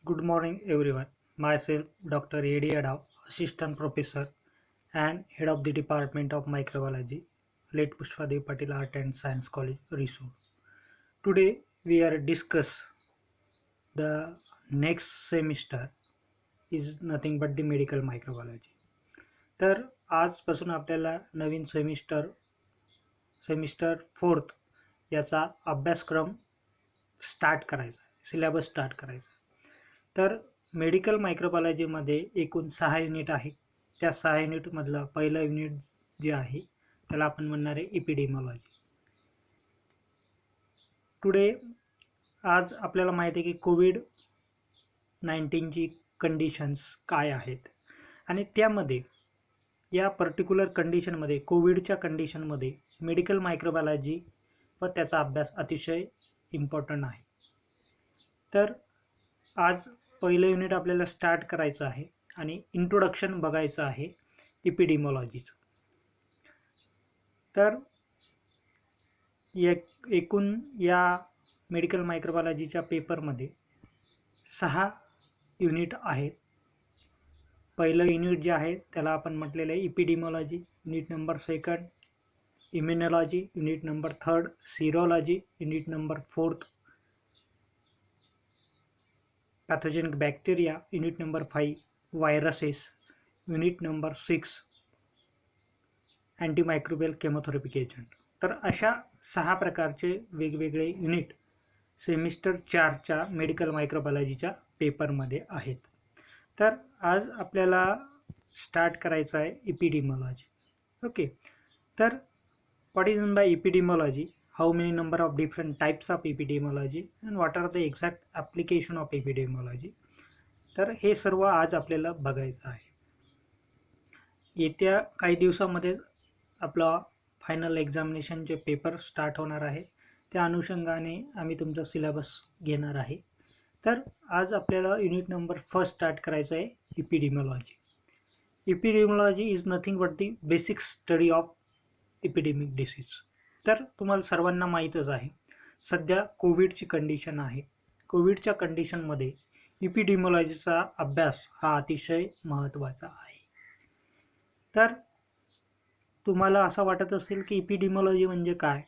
Good morning, everyone. Myself, Dr. A.D. Adav, Assistant Professor and Head of the Department of Microbiology, late Pushpadev Patil Art and Science College, Risur. Today, we are discuss the next semester is nothing but the medical microbiology. तर आजपासून आपल्याला नवीन semester fourth याचा अभ्यासक्रम start करायचा आहे, syllabus start करायचा आहे. तर मेडिकल मायक्रोबायोलॉजीमध्ये एकूण 6 युनिट आहे. त्या 6 युनिटमधलं पहिलं युनिट जे आहे त्याला आपण म्हणणार आहे इपिडेमिओलॉजी. टुडे आज आपल्याला माहिती आहे की कोविड-19ची कंडिशन्स काय आहेत आणि त्यामध्ये या पर्टिक्युलर कंडिशनमध्ये कोविडच्या कंडिशनमध्ये मेडिकल मायक्रोबायोलॉजी व त्याचा अभ्यास अतिशय इम्पॉर्टंट आहे. तर आज पहिलं युनिट आपल्याला स्टार्ट करायचं आहे आणि इंट्रोडक्शन बघायचं आहे इपिडेमिओलॉजीचं. तर एकूण या मेडिकल मायक्रोबायोलॉजीच्या पेपरमध्ये 6 युनिट आहेत. पहिलं युनिट जे आहे त्याला आपण म्हटलेलं आहे epidemiology, unit number 2 immunology, unit number 3 serology, unit number 4 pathogenic bacteria, unit number 5 viruses, unit number 6 antimicrobial chemotherapy agent. तर अशा 6 प्रकारचे वेगवेगळे युनिट सेमिस्टर 4च्या मेडिकल मायक्रोबायोलॉजीच्या पेपरमध्ये आहेत. तर आज आपल्याला स्टार्ट करायचं आहे इपिडेमिओलॉजी. ओके, तर what is mean by epidemiology, how many number of different types of epidemiology and what are the exact application of epidemiology. तर हे सर्व आज आपल्याला बघायचं आहे. येत्या काही दिवसामध्ये आपला फायनल एक्झामिनेशनचे पेपर स्टार्ट होणार आहे. त्या अनुषंगाने आम्ही तुमचा सिलेबस घेणार आहे. तर आज आपल्याला युनिट नंबर 1 स्टार्ट करायचं आहे epidemiology. Epidemiology is nothing but the basic study of epidemic disease. तर तुम्हाला सर्वांना माहीतच आहे सध्या कोविडची कंडिशन आहे. कोविडच्या कंडिशनमध्ये इपिडेमिओलॉजीचा अभ्यास हा अतिशय महत्त्वाचा आहे. तर तुम्हाला असं वाटत असेल की इपिडेमिओलॉजी म्हणजे काय,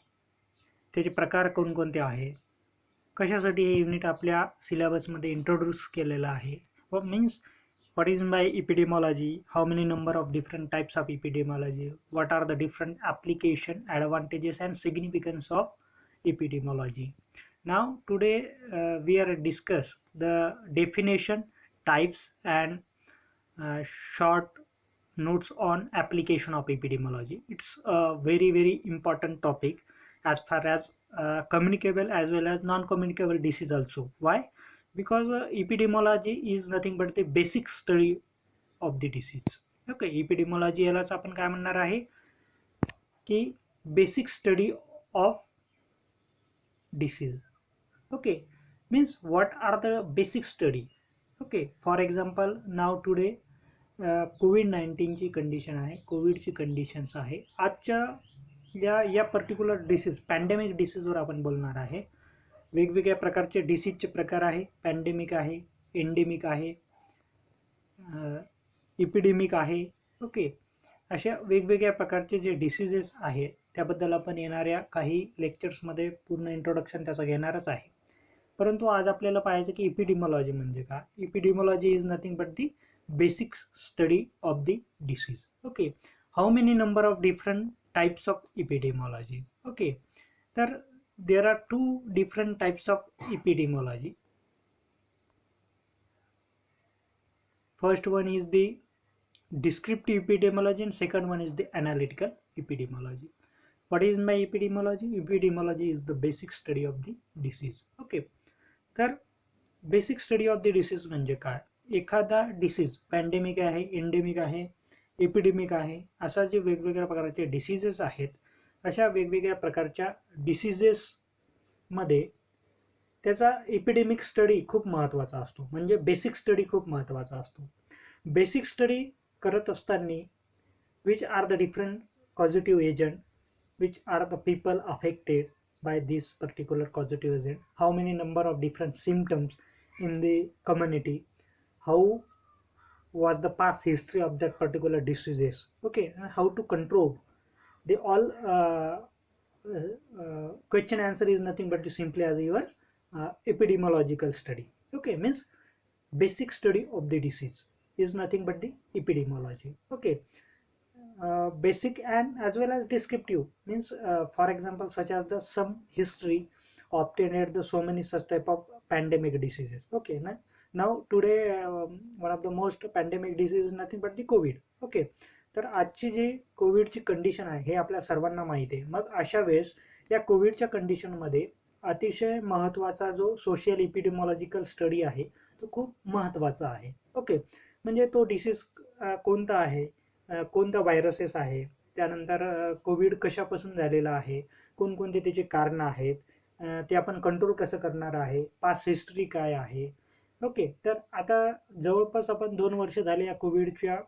त्याचे प्रकार कोणकोणते आहेत, कशासाठी हे युनिट आपल्या सिलेबसमध्ये इंट्रोड्यूस केलेलं आहे. Means what is by epidemiology, how many number of different types of epidemiology, what are the different application, advantages and significance of epidemiology. Now today we are discuss the definition, types and short notes on application of epidemiology. It's a very important topic as far as communicable as well as non-communicable disease also. Why? Because epidemiology is nothing but the basic study of the disease. Okay, epidemiology यालाच आपण काय म्हणणार आहे की basic study of disease. Okay, means what are the basic study. Okay, for example now today कोविड-19ची condition आहे, कोविडची conditions आहे. आजच्या या पर्टिक्युलर डिसीज पॅन्डेमिक डिसीजवर आपण बोलणार आहे. वेगवेगळ्या प्रकारचे डिसीजचे प्रकार आहे. पॅन्डेमिक आहे, एंडेमिक आहे, इपिडेमिक आहे. ओके, अशा वेगवेगळ्या प्रकारचे जे डिसीजेस आहेत त्याबद्दल आपण येणाऱ्या काही लेक्चर्समध्ये पूर्ण इंट्रोडक्शन त्याचं घेणारच आहे. परंतु आज आपल्याला पाहायचं की इपिडेमिओलॉजी म्हणजे काय. Epidemiology is nothing but the basic study of the disease. Okay, how many number of different types of epidemiology. Okay, तर there are 2 different types of epidemiology. First one is the descriptive epidemiology and second one is the analytical epidemiology. What is my epidemiology? Epidemiology is the basic study of the disease. Okay, तर basic study of the disease म्हणजे काय. एखादा disease pandemic आहे, endemic आहे, epidemic आहे, अशा जे वेगवेगळ्या प्रकारचे डिसीजेस आहेत, अशा वेगवेगळ्या प्रकारच्या डिसीजेसमध्ये त्याचा एपिडेमिक स्टडी खूप महत्त्वाचा असतो. म्हणजे बेसिक स्टडी खूप महत्त्वाचा असतो. बेसिक स्टडी करत असताना which are the different causative agent, which are the people affected by this particular causative agent, how many number of different symptoms in the community, how was the past history of that particular diseases, okay, and how to control. They all question answer is nothing but simply as your epidemiological study, okay, means basic study of the disease is nothing but the epidemiology, okay. Basic and as well as descriptive means, for example, such as the some history obtained at the so many such type of pandemic diseases, okay. Now today one of the most pandemic disease is nothing but the covid, okay. तर आजची जी कोविडची condition आहे हे आपल्या सर्वांना माहिती आहे. मग अशा वेळेस या कोविडच्या कंडिशनमध्ये अतिशय महत्त्वाचा जो सोशल इपिडेमॉलॉजिकल स्टडी आहे तो खूप महत्त्वाचा आहे, ओके. म्हणजे तो डिसीज कोणता आहे, कोणता व्हायरसेस आहे, त्यानंतर कोविड कशापासून झालेला आहे, कोणकोणते त्याचे कारणं आहेत, ते आपण कंट्रोल कसं करणार आहे, पास्ट हिस्ट्री काय आहे, ओके. तर आता जवळपास आपण 2 वर्ष झाले या कोविडच्या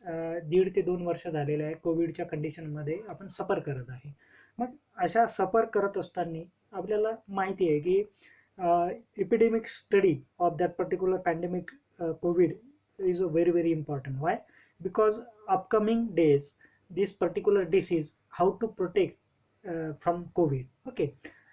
1.5 ते 2 वर्ष झालेले आहे कोविडच्या कंडिशनमध्ये आपण सफर करत आहे. मग अशा सफर करत असताना आपल्याला माहिती आहे की epidemic study of that particular pandemic Covid is a very important. Y? because upcoming days this particular disease how to protect from covid, okay.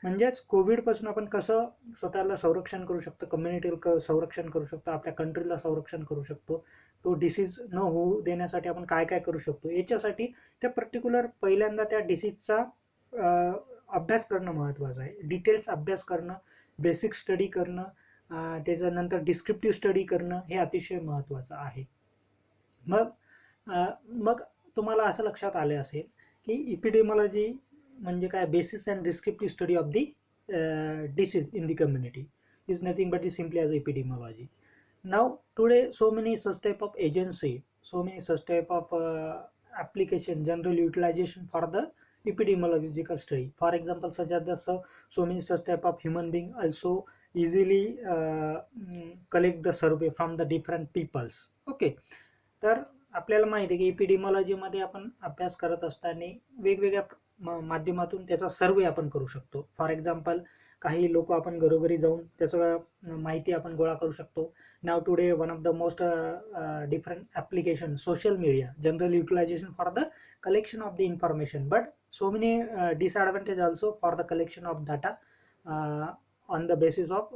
म्हणजेच कोविडपासून आपण कसं स्वतःला संरक्षण करू शकतो, कम्युनिटीला संरक्षण करू शकतो, आपल्या कंट्रीला संरक्षण करू शकतो, तो डिसीज न होऊ देण्यासाठी आपण काय काय करू शकतो, याच्यासाठी त्या पर्टिक्युलर पहिल्यांदा त्या डिसीजचा अभ्यास करणं महत्त्वाचं आहे. डिटेल्स अभ्यास करणं, बेसिक स्टडी करणं, त्याच्यानंतर डिस्क्रिप्टिव्ह स्टडी करणं हे अतिशय महत्त्वाचं आहे. मग तुम्हाला असं लक्षात आले असेल की इपिडेमॉलॉजी म्हणजे काय, basis and descriptive study of the disease in the community is nothing but the simply as epidemiology. Now today so many such type of agency, so many such type of application general utilization for the epidemiological study. For example, such as the so many such type of human being also easily collect the survey from the different peoples, okay. तर आपल्याला माहिती आहे की एपिडेमॉलॉजीमध्ये आपण अभ्यास करत असताना वेगवेगळ्या माध्यमातून त्याचा सर्वे आपण करू शकतो. फॉर एक्झाम्पल, काही लोक आपण घरोघरी जाऊन त्याचं माहिती आपण गोळा करू शकतो. Now today one of the most different application social media general utilization for the collection of the information, but so many disadvantage also for the collection of data on the basis of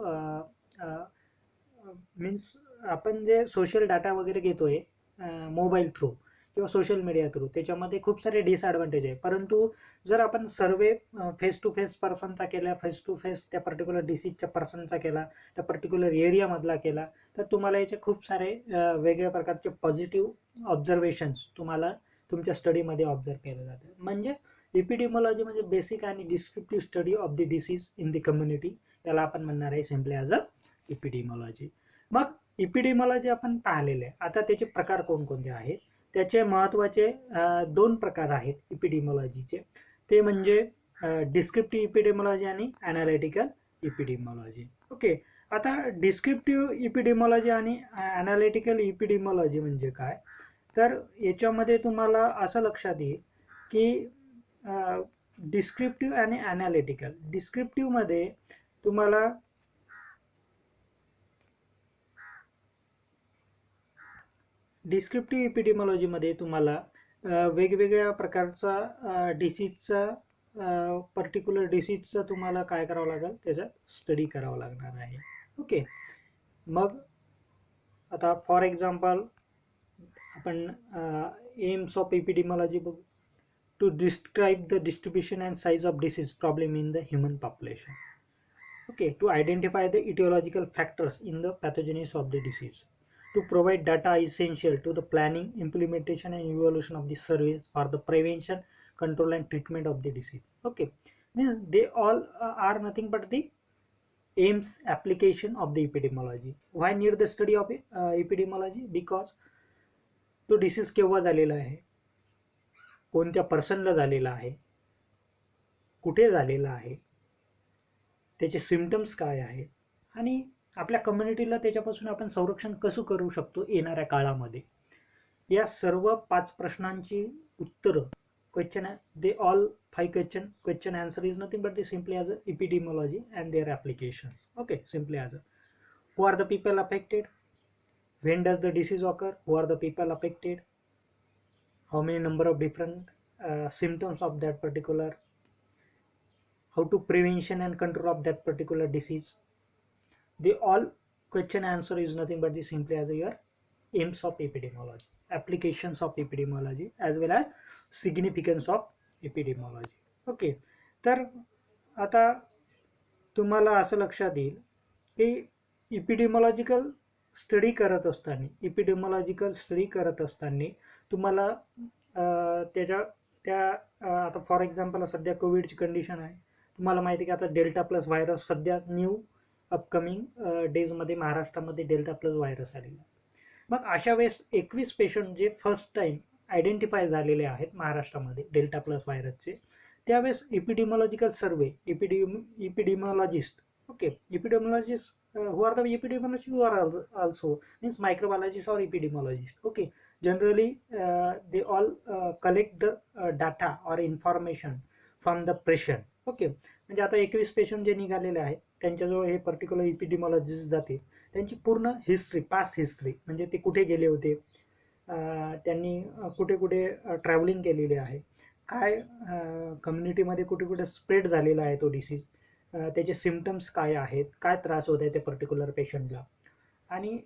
means आपण जे social data वगैरे घेतोय mobile through किंवा social media through, त्याच्यामध्ये खूप सारे disadvantage आहे. परंतु जर आपण सर्वे फेस टू फेस पर्सनचा केला, फेस टू फेस त्या पर्टिक्युलर डिसीजच्या पर्सनचा केला, त्या पर्टिक्युलर एरियामधला केला, तर तुम्हाला याचे खूप सारे वेगळ्या प्रकारचे पॉझिटिव्ह ऑब्झर्वेशन्स तुम्हाला तुमच्या स्टडीमध्ये ऑब्झर्व केले जातात. म्हणजे एपिडेमॉलॉजी म्हणजे बेसिक आणि descriptive study of the disease in the community, याला आपण म्हणणार आहे सिम्पली ॲज अ एपिडेमॉलॉजी. मग एपिडेमॉलॉजी आपण पाहिलेले आहे. आता त्याचे प्रकार कोणकोणते आहेत, त्याचे महत्त्वाचे 2 प्रकार आहेत एपिडेमॉलॉजीचे. ते म्हणजे डिस्क्रिप्टिव्ह एपिडेमॉलॉजी आणि ॲनालिटिकल एपिडेमॉलॉजी, ओके. आता डिस्क्रिप्टिव्ह एपिडेमॉलॉजी आणि ॲनालिटिकल एपिडेमॉलॉजी म्हणजे काय, तर याच्यामध्ये तुम्हाला असं लक्षात येईल की डिस्क्रिप्टिव्ह आणि ॲनालिटिकल. डिस्क्रिप्टिव्हमध्ये तुम्हाला डिस्क्रिप्टिव्ह एपिडेमॉलॉजीमध्ये तुम्हाला वेगवेगळ्या प्रकारचा डिसीजचा पर्टिक्युलर डिसीजचा तुम्हाला काय करावं लागेल, त्याचा स्टडी करावं लागणार आहे, ओके. मग आता फॉर एक्झाम्पल आपण एम्स ऑफ एपिडेमॉलॉजी बघू. To describe the distribution and size of disease problem in the human population, okay. To identify the aetiological factors in the pathogenesis of the disease. To provide data essential to the planning, implementation and evaluation of the surveys for the prevention, control and treatment of the disease, okay. Means they all are nothing but the aims application of the epidemiology. Why need the study of epidemiology? Because तो disease केव्हा झालेला आहे, कोणत्या पर्सनला झालेला आहे, कुठे झालेला आहे, त्याचे सिम्पटम्स काय आहेत आणि आपल्या कम्युनिटीला त्याच्यापासून आपण संरक्षण कसं करू शकतो येणाऱ्या काळामध्ये. या सर्व 5 प्रश्नांची उत्तरं question, they all 5 question answer is nothing but they simply as a epidemiology and their applications, okay. Simply as a Who are the people affected? When does the disease occur? Who are the people affected? How many number of different symptoms of that particular, how to prevention and control of that particular disease. The all question answer is nothing but the simply as your aims of epidemiology, applications of epidemiology, as well as significance of epidemiology. Okay, तर आता तुम्हाला असं लक्षात येईल की इपिडेमॉलॉजिकल study करत असताना तुम्हाला त्याच्या त्या आता फॉर एक्झाम्पल सध्या कोविडची कंडिशन आहे. तुम्हाला माहिती आहे की आता डेल्टा प्लस व्हायरस सध्या न्यू अपकमिंग डेजमध्ये महाराष्ट्रामध्ये डेल्टा प्लस व्हायरस आलेला. मग अशा वेळेस 21 पेशंट जे फर्स्ट टाइम आयडेंटिफाय झालेले आहेत महाराष्ट्रामध्ये डेल्टा प्लस व्हायरसचे, त्यावेळेस इपिडेमॉलॉजिकल सर्वे, इपिडेमॉलॉजिस्ट, okay, इपिडेमॉलॉजिस्ट who are the epidemiologists who are also means microbiologists or epidemiologists. Okay, generally they all collect the data or information from the patient. Okay, म्हणजे आता 21 patient जे निघालेले आहेत त्यांच्याजवळ हे पर्टिक्युलर इपिडेमॉलॉजिस्ट जाते, त्यांची पूर्ण हिस्ट्री, पास्ट हिस्ट्री, म्हणजे ते कुठे गेले होते, त्यांनी कुठे कुठे ट्रॅव्हलिंग केलेली आहे, काय कम्युनिटीमध्ये कुठे कुठे स्प्रेड झालेला आहे तो डिसीज, त्याचे सिम्पटम्स काय आहेत, काय त्रास होत आहे त्या पर्टिक्युलर पेशंटला, आणि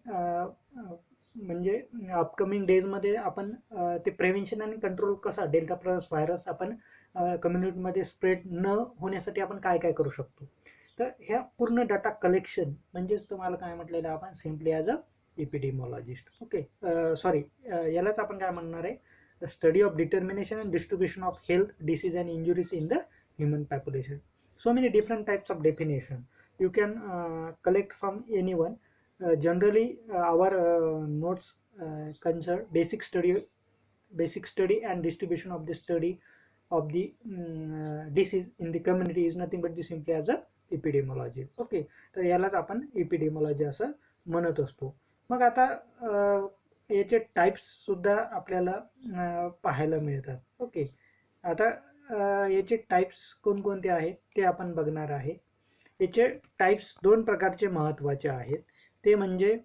म्हणजे अपकमिंग डेजमध्ये आपण ते प्रिव्हेन्शन आणि कंट्रोल कसा डेल्टा प्लस व्हायरस आपण कम्युनिटीमध्ये स्प्रेड न होण्यासाठी आपण काय काय करू शकतो. तर ह्या पूर्ण डाटा कलेक्शन म्हणजेच तुम्हाला काय म्हटलेलं आपण simply as a epidemiologist. Okay, sorry, यालाच आपण काय म्हणणार आहे, study of determination and distribution of health disease and injuries in the human population. So many different types of definition you can collect from anyone. Generally our notes concern basic study and distribution of the study of the disease in the community is nothing but the simply as a epidemiology. Okay, तर यालाच आपण epidemiology असं म्हणत असतो. मग आता याचे types सुद्धा आपल्याला पाहायला मिळतात. ओके, आता याचे टाइप्स कोणकोणते आहेत ते आपण बघणार आहे. याचे टाइप्स दोन प्रकारचे महत्त्वाचे आहेत, ते म्हणजे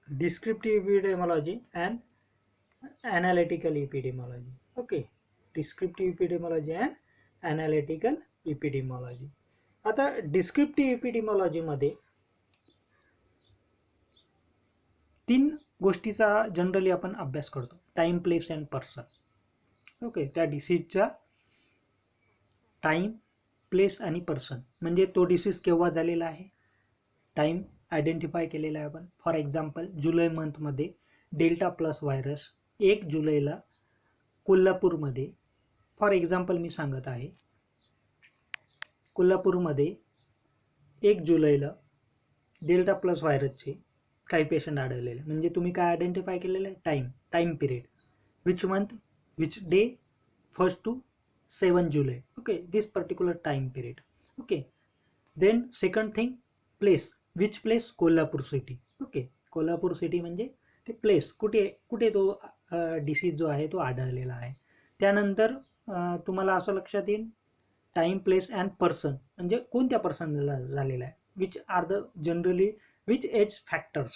descriptive epidemiology and analytical epidemiology. Okay, descriptive epidemiology and analytical epidemiology. आता डिस्क्रिप्टिव्ह इपिडेमॉलॉजीमध्ये 3 गोष्टीचा जनरली आपण अभ्यास करतो, time, place and person. Okay, त्या डिसीजचा टाइम, प्लेस आणि पर्सन, म्हणजे तो डिसीज केव्हा झालेला आहे, टाइम आयडेंटिफाय केलेला आहे आपण. फॉर एक्झाम्पल जुलै मंथमध्ये डेल्टा प्लस व्हायरस 1 जुलैला कोल्हापूरमध्ये, फॉर एक्झाम्पल मी सांगत आहे, कोल्हापूरमध्ये 1 जुलैला डेल्टा प्लस व्हायरसचे काही पेशंट आढळलेले. म्हणजे तुम्ही काय आयडेंटिफाय केलेलं आहे, time period, which month, which day, 1st to 7 July. Okay, this particular time period. Okay, then second thing, place, which place, Kolhapur city. Okay, Kolhapur city म्हणजे ते प्लेस, कुठे तो डिसीज जो आहे तो आढळलेला आहे. त्यानंतर तुम्हाला असं लक्षात येईल टाइम, प्लेस अँड पर्सन, म्हणजे कोणत्या पर्सनला झालेला आहे, which are the generally which age factors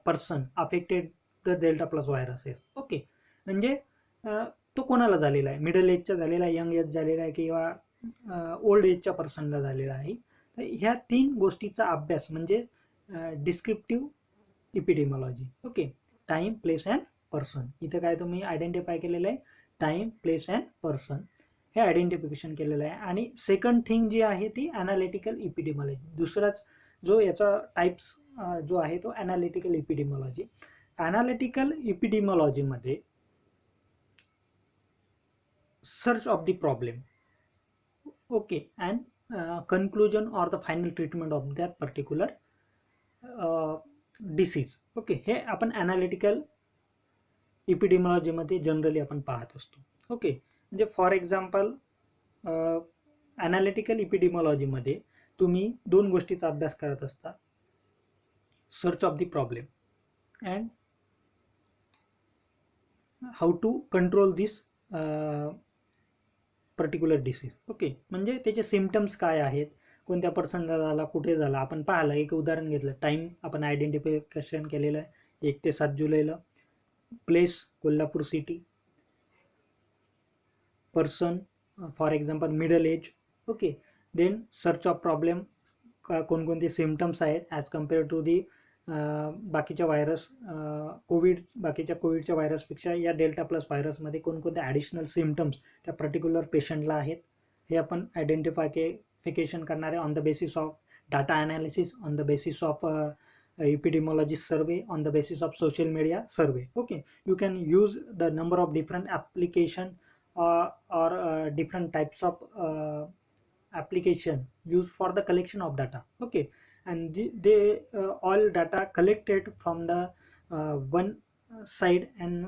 person affected the delta plus virus आहे. ओके, म्हणजे तो कोणाला झालेला आहे, मिडल एजचा झालेला आहे, यंग एज झालेला आहे, किंवा ओल्ड एजच्या पर्सनला झालेला आहे. तर ह्या 3 गोष्टीचा अभ्यास म्हणजे descriptive epidemiology. Okay, time, place and person. इथं काय तुम्ही आयडेंटिफाय केलेलं आहे, टाइम, प्लेस अँड पर्सन हे आयडेंटिफिकेशन केलेलं आहे. आणि सेकंड थिंग जी आहे ती ॲनालिटिकल इपिडेमॉलॉजी. दुसराच जो याचा टाइप्स जो आहे तो ॲनालिटिकल इपिडेमॉलॉजी. ॲनालिटिकल इपिडेमॉलॉजीमध्ये search of the problem, okay, and conclusion or the final treatment of that particular disease. Okay, हे आपण ॲनालिटिकल इपिडेमॉलॉजीमध्ये जनरली आपण पाहत असतो. ओके, म्हणजे फॉर एक्झाम्पल ॲनालिटिकल इपिडेमॉलॉजीमध्ये तुम्ही 2 गोष्टीचा अभ्यास करत असता, search of the problem and how to control this particular disease. Okay, म्हणजे त्याचे सिम्पटम्स काय आहेत, कोणत्या पर्सनला झाला, कुठे झाला, आपण पाहिलं. एक उदाहरण घेतलं, टाईम आपण आयडेंटिफिकेशन केलेलं आहे 1 ते 7 जुलैला. Place Kolhapur city. Person for example middle age. Okay. Then search of problem, कोणकोणते सिम्टम्स आहेत ॲज कम्पेअर टू दी बाकीच्या व्हायरस, बाकीच्या कोविडच्या व्हायरसपेक्षा या डेल्टा प्लस व्हायरसमध्ये कोणकोणते ॲडिशनल सिम्टम्स त्या पर्टिक्युलर पेशंटला आहेत हे आपण आयडेंटिफिकेशन करणार आहे on the basis of data analysis, on the basis of epidemiologist survey, on the basis of social media survey. Okay, you can use the number of different application or different types of application used for the collection of data. Okay, and they all data collected from the one side and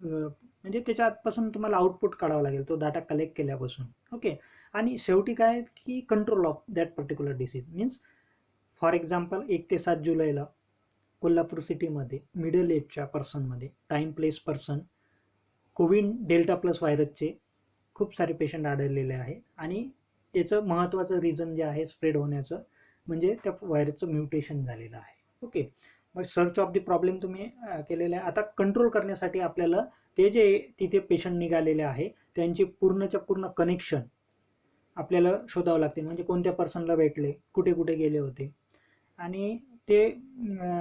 म्हणजे त्याच्यापासून तुम्हाला output काढावं लागेल तो data collect केल्यापासून. Okay. आणि शेवटी काय की control of that particular disease means for example 1 ते 7 जुलैला कोल्हापूर सिटीमध्ये मिडल एजच्या पर्सनमध्ये time place person Covid delta plus व्हायरसचे खूप सारे पेशंट आढळलेले आहे. आणि याचं महत्त्वाचं रिझन जे आहे स्प्रेड होण्याचं म्हणजे त्या व्हायरसचं म्युटेशन झालेलं आहे. ओके. मग सर्च ऑफ दी प्रॉब्लेम तुम्ही केलेलं आहे. आता कंट्रोल करण्यासाठी आपल्याला ते जे तिथे पेशंट निघालेले आहे त्यांची पूर्णच्या पूर्ण कनेक्शन आपल्याला शोधावं लागते. म्हणजे कोणत्या पर्सनला भेटले, कुठे कुठे गेले होते, आणि ते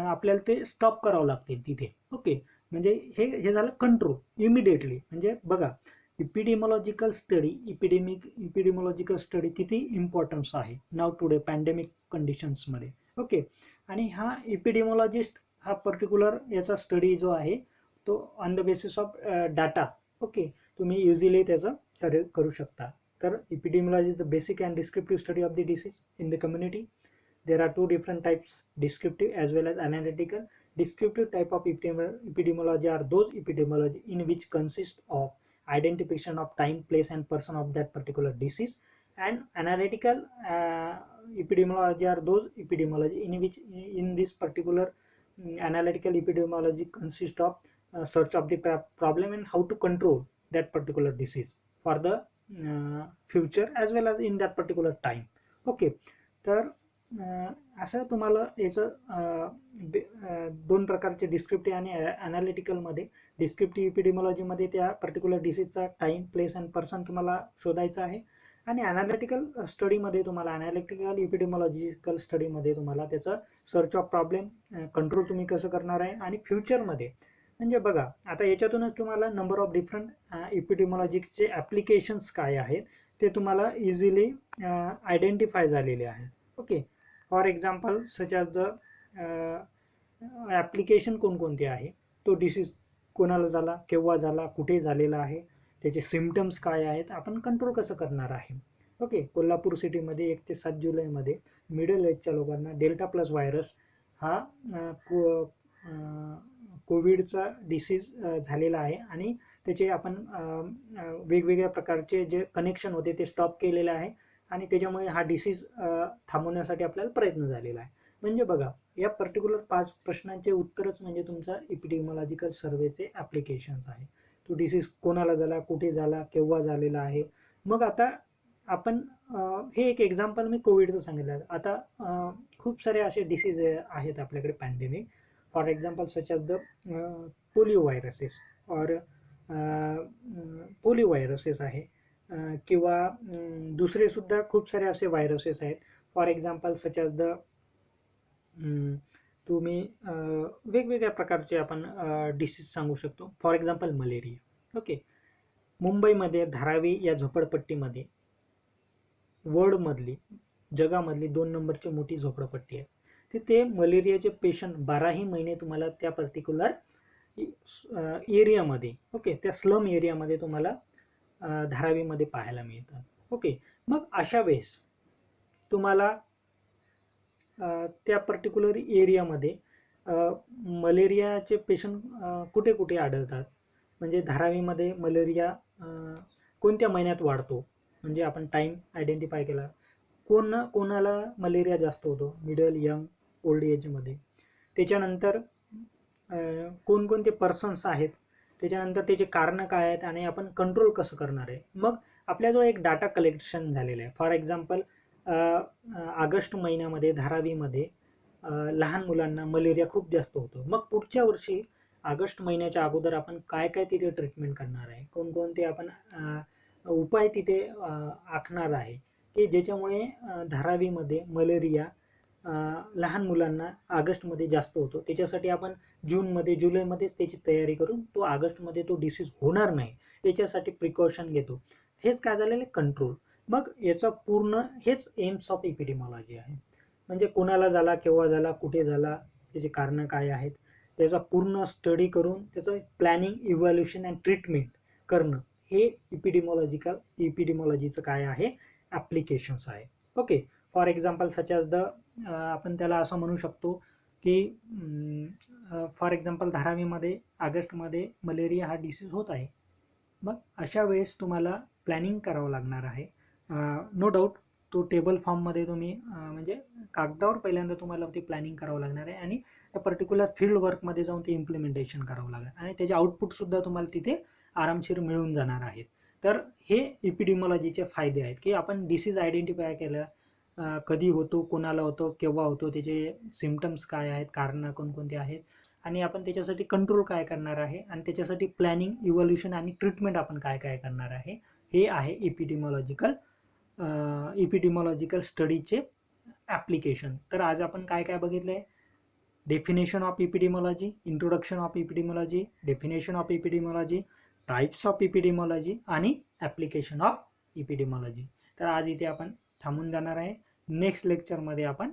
आपल्याला ते स्टॉप करावं लागते तिथे. ओके. म्हणजे हे झालं कंट्रोल इमिडिएटली. म्हणजे बघा इपिडेमॉलॉजिकल स्टडी किती इम्पॉर्टन्स आहे नाव टुडे पॅन्डेमिक कंडिशन्समध्ये. ओके. आणि हा इपिडेमॉलॉजिस्ट हा पर्टिक्युलर याचा स्टडी जो आहे तो on the basis of data. Okay. तुम्ही इझिली त्याचं करू शकता. तर epidemiology is the basic and descriptive study of the disease in the community. There are two different types, descriptive as well as analytical. Descriptive type of epidemiology are those epidemiology in which consist of identification of time, place and person of that particular disease. And analytical epidemiology are those epidemiology in which in this particular analytical epidemiology consist of search of the problem and how to control that particular disease for the future as well as in that particular time. Okay. तर असं तुम्हाला याचं 2 प्रकारचे descriptive आणि ॲनालिटिकलमध्ये. Descriptive इपिडेमॉलॉजीमध्ये त्या particular डिसीजचा time, place and person तुम्हाला शोधायचं आहे. आणि ॲनालिटिकल स्टडीमध्ये तुम्हाला ॲनालिटिकल इपिडेमॉलॉजिकल स्टडीमध्ये तुम्हाला त्याचं सर्च ऑफ प्रॉब्लेम, कंट्रोल तुम्ही कसं करणार आहे आणि फ्युचरमध्ये. म्हणजे बघा आता याच्यातूनच तुम्हाला नंबर ऑफ डिफरंट इपिडेमॉलॉजिकचे ॲप्लिकेशन्स काय आहेत ते तुम्हाला इझिली आयडेंटिफाय झालेले आहे. Okay. For example such as the application कोणकोणते आहे, तो डिसीज कोणाला झाला, केव्हा झाला, कुठे झालेला आहे, त्याचे सिम्टम्स काय आहेत, आपण कंट्रोल कसं करणार आहे. ओके. कोल्हापूर सिटीमध्ये 1 ते 7 जुलैमध्ये मिडल एजच्या लोकांना डेल्टा प्लस व्हायरस हा कोविडचा डिसीज झालेला आहे आणि त्याचे आपण वेगवेगळ्या प्रकारचे जे कनेक्शन होते ते स्टॉप केलेले आहे आणि त्याच्यामुळे हा डिसीज थांबवण्यासाठी आपल्याला प्रयत्न झालेला आहे. म्हणजे बघा या पर्टिक्युलर 5 प्रश्नांचे उत्तरच म्हणजे तुमचा इपिडेमॉलॉजिकल सर्वेचे ॲप्लिकेशन्स आहे. तो डिसीज कोणाला झाला, कुठे झाला, केव्हा झालेला आहे. मग आता आपण हे एक एक्झाम्पल मी कोविडचं सांगितलं. आता खूप सारे असे डिसीज आहेत आपल्याकडे pandemic. For example such as the polio viruses और पोलिओ व्हायरसेस आहे किंवा दुसरेसुद्धा खूप सारे असे व्हायरसेस आहेत. For example such as the तुम्ही वेगवेगळ्या प्रकारचे आपण डिसीज सांगू शकतो. For example malaria. ओके. मुंबईमध्ये धारावी या झोपडपट्टीमध्ये वर्ल्डमधली जगामधली 2 नंबरची मोठी झोपडपट्टी आहे. तिथे मलेरियाचे पेशंट 12ही महिने तुम्हाला त्या पर्टिक्युलर एरियामध्ये, ओके, त्या स्लम एरियामध्ये तुम्हाला धारावीमध्ये पाहायला मिळतात. ओके. मग अशा वेळेस तुम्हाला त्या पर्टिक्युलर एरियामध्ये मलेरियाचे पेशंट कुठे कुठे आढळतात, म्हणजे धारावीमध्ये मलेरिया कोणत्या महिन्यात वाढतो, म्हणजे आपण टाईम आयडेंटिफाय केला. कोणाला मलेरिया जास्त होतो, मिडल, यंग, ओल्ड एजमध्ये. त्याच्यानंतर कोणकोणते पर्सन्स आहेत, त्याच्यानंतर त्याचे कारणं काय आहेत आणि आपण कंट्रोल कसं करणार आहे. मग आपल्याजवळ एक डाटा कलेक्शन झालेलं आहे. फॉर एक्झाम्पल ऑगस्ट महिन्यामध्ये धारावीमध्ये लहान मुलांना मलेरिया खूप जास्त होतो. मग पुढच्या वर्षी ऑगस्ट महिन्याच्या अगोदर आपण काय काय तिथे ट्रीटमेंट करणार आहे, कोणकोणते आपण उपाय तिथे आखणार आहे की ज्याच्यामुळे धारावीमध्ये मलेरिया लहान मुलांना ऑगस्टमध्ये जास्त होतो. त्याच्यासाठी आपण जूनमध्ये जुलैमध्येच त्याची तयारी करून तो ऑगस्टमध्ये तो डिसीज होणार नाही याच्यासाठी प्रिकॉशन घेतो. हेच काय झालेलं आहे, कंट्रोल. मग याचा पूर्ण हेच एम्स ऑफ एपिडेमॉलॉजी आहे. म्हणजे कोणाला झाला, केव्हा झाला, कुठे झाला, त्याची कारणं काय आहेत, त्याचा पूर्ण स्टडी करून त्याचं प्लॅनिंग, इव्हॅल्युएशन अँड ट्रीटमेंट करणं हे एपिडेमॉलॉजीचं काय आहे, ॲप्लिकेशन्स आहे. Okay. For example such as the आपण त्याला असं म्हणू शकतो की फॉर एक्झाम्पल धारावीमध्ये ऑगस्टमध्ये मलेरिया हा डिसीज होत आहे. मग अशा वेळेस तुम्हाला प्लॅनिंग करावं लागणार आहे. नो डाऊट तो टेबल फॉर्ममध्ये तुम्ही म्हणजे कागदावर पहिल्यांदा तुम्हाला ती प्लॅनिंग करावं लागणार आहे आणि त्या पर्टिक्युलर फील्ड वर्कमध्ये जाऊन ते इम्प्लिमेंटेशन करावं लागणार आणि त्याचे आउटपुटसुद्धा तुम्हाला तिथे आरामशीर मिळून जाणार आहेत. तर हे एपिडेमॉलॉजीचे फायदे आहेत की आपण डिसीज आयडेंटिफाय केलं, कधी होतो, कोणाला होतो, केव्हा होतो, त्याचे सिम्पटम्स काय आहेत, कारणं कोणकोणती आहेत आणि आपण त्याच्यासाठी कंट्रोल काय करणार आहे आणि त्याच्यासाठी प्लॅनिंग, इव्हॉल्युशन आणि ट्रीटमेंट आपण काय काय करणार आहे, हे आहे एपिडेमॉलॉजिकल स्टडीचे ॲप्लिकेशन. तर आज आपण काय काय बघितलं आहे, definition of epidemiology, introduction of epidemiology, definition of epidemiology, types of epidemiology आणि ॲप्लिकेशन ऑफ एपिडेमॉलॉजी. तर आज इथे आपण थांबून जाणार आहे. नेक्स्ट लेक्चरमध्ये आपण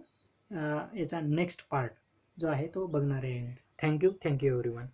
याचा नेक्स्ट पार्ट जो आहे तो बघणार आहे. Thank you everyone.